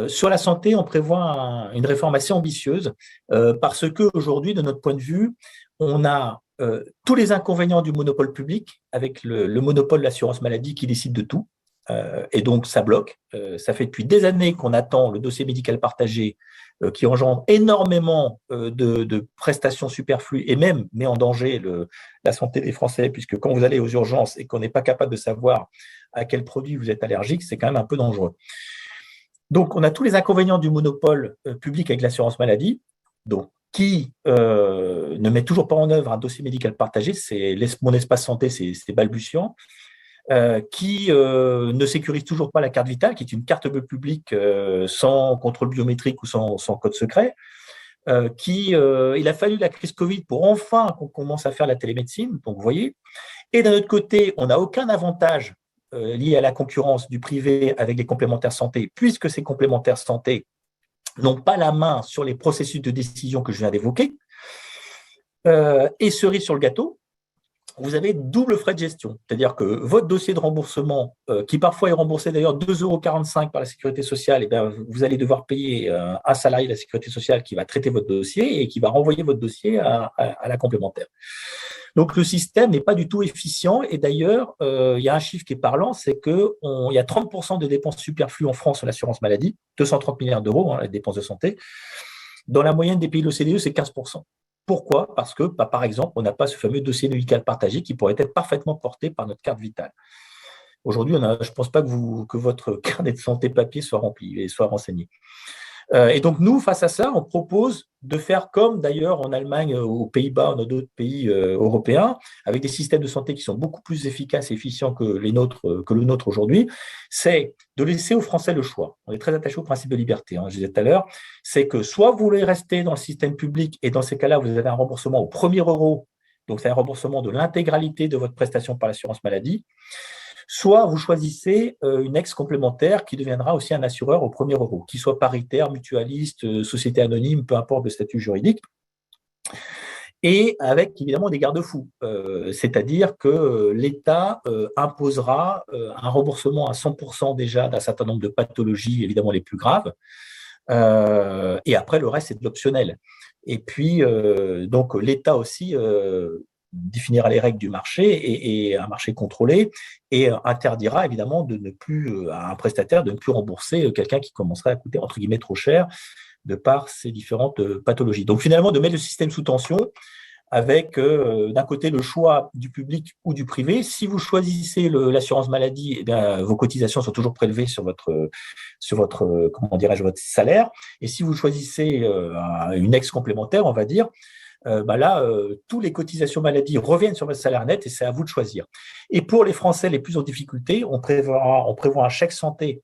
sur la santé, on prévoit une réforme assez ambitieuse parce qu'aujourd'hui, de notre point de vue, on a tous les inconvénients du monopole public avec le monopole de l'assurance maladie qui décide de tout. Et donc, ça bloque. Ça fait depuis des années qu'on attend le dossier médical partagé qui engendre énormément de prestations superflues et même met en danger la santé des Français, puisque quand vous allez aux urgences et qu'on n'est pas capable de savoir à quel produit vous êtes allergique, c'est quand même un peu dangereux. Donc, on a tous les inconvénients du monopole public avec l'assurance maladie, donc, qui ne met toujours pas en œuvre un dossier médical partagé, mon espace santé, c'est balbutiant, qui ne sécurise toujours pas la carte vitale, qui est une carte bleue publique sans contrôle biométrique ou sans code secret, il a fallu la crise Covid pour enfin qu'on commence à faire la télémédecine, donc vous voyez. Et d'un autre côté, on n'a aucun avantage lié à la concurrence du privé avec les complémentaires santé, puisque ces complémentaires santé n'ont pas la main sur les processus de décision que je viens d'évoquer. Et cerise sur le gâteau, vous avez double frais de gestion. C'est-à-dire que votre dossier de remboursement, qui parfois est remboursé d'ailleurs 2,45 € par la sécurité sociale, vous allez devoir payer un salarié de la sécurité sociale qui va traiter votre dossier et qui va renvoyer votre dossier à la complémentaire. Donc, le système n'est pas du tout efficient. Et d'ailleurs, il y a un chiffre qui est parlant, c'est qu'il y a 30% de dépenses superflues en France sur l'assurance maladie, 230 milliards d'euros, les dépenses de santé. Dans la moyenne des pays de l'OCDE, c'est 15%. Pourquoi ? Parce que, par exemple, on n'a pas ce fameux dossier médical partagé qui pourrait être parfaitement porté par notre carte vitale. Aujourd'hui, je ne pense pas que votre carnet de santé papier soit rempli et soit renseigné. Et donc, nous, face à ça, on propose de faire comme d'ailleurs en Allemagne, aux Pays-Bas, dans d'autres pays européens, avec des systèmes de santé qui sont beaucoup plus efficaces et efficients que le nôtre aujourd'hui, c'est de laisser aux Français le choix. On est très attaché au principe de liberté, je disais tout à l'heure, c'est que soit vous voulez rester dans le système public et dans ces cas-là, vous avez un remboursement au premier euro, donc c'est un remboursement de l'intégralité de votre prestation par l'assurance maladie, soit vous choisissez une ex-complémentaire qui deviendra aussi un assureur au premier euro, qui soit paritaire, mutualiste, société anonyme, peu importe le statut juridique, et avec évidemment des garde-fous. C'est-à-dire que l'État imposera un remboursement à 100% déjà d'un certain nombre de pathologies, évidemment les plus graves, et après le reste c'est de l'optionnel. Et puis, donc l'État aussi définira les règles du marché et un marché contrôlé et interdira évidemment à un prestataire de ne plus rembourser quelqu'un qui commencerait à coûter entre guillemets trop cher de par ces différentes pathologies. Donc finalement, de mettre le système sous tension avec d'un côté le choix du public ou du privé. Si vous choisissez l'assurance maladie, vos cotisations sont toujours prélevées sur votre comment dirais-je, votre salaire. Et si vous choisissez une ex-complémentaire, on va dire, tous les cotisations maladie reviennent sur votre salaire net et c'est à vous de choisir. Et pour les Français les plus en difficulté, on prévoit un chèque santé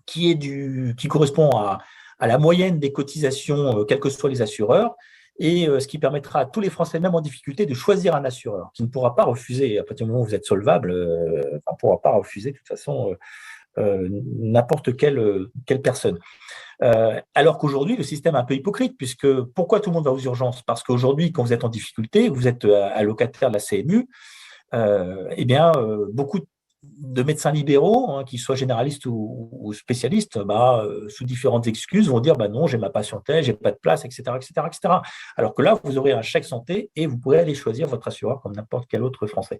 qui correspond à la moyenne des cotisations, quels que soient les assureurs, et ce qui permettra à tous les Français, même en difficulté, de choisir un assureur qui ne pourra pas refuser, à partir du moment où vous êtes solvable, ne pourra pas refuser de toute façon n'importe quelle personne. Alors qu'aujourd'hui, le système est un peu hypocrite, puisque pourquoi tout le monde va aux urgences ? Parce qu'aujourd'hui, quand vous êtes en difficulté, vous êtes allocataire de la CMU, beaucoup de médecins libéraux, qu'ils soient généralistes ou spécialistes, sous différentes excuses, vont dire non, j'ai ma patientèle, j'ai pas de place, etc., etc., etc. Alors que là, vous aurez un chèque santé et vous pourrez aller choisir votre assureur comme n'importe quel autre Français.